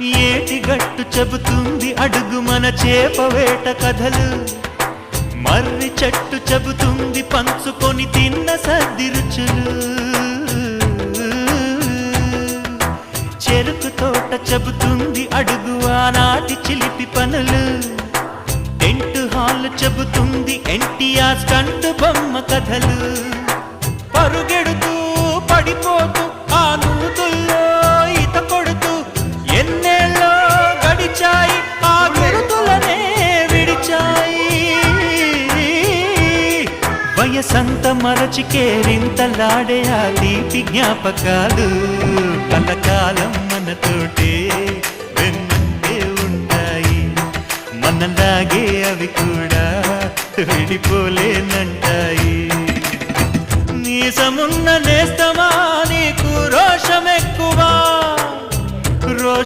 ఏటి గట్టు చెబుతుంది అడుగు మన చేపవేట కథలు, మర్రి చెట్టు చెబుతుంది పంచుకొని తిన్న సద్ది రుచులు, చెరుకు తోట చెబుతుంది అడుగు ఆనాటి చిలిపి పనులు, టెంట్ హాల్ చెబుతుంది ఎన్టీఆర్ స్టంట్ బొమ్మ కథలు, పరుగెడుతూ పడిపోతూ ఆ నూతుల్లో ఈత కొడుతూ ఎన్నేళ్ళో గడిచాయి ఆ గురుతులనే విడిచాయి. వయసంత మరచి కేరింతలాడే ఆ తీపి జ్ఞాపకాలు కలకాలం మనతోటే వెన్నంటే ఉంటాయి, మనలాగే అవి కూడా విడిపోలేనంటాయి. నీసమున్న నేస్తమా నీకు రోషమెక్కువా?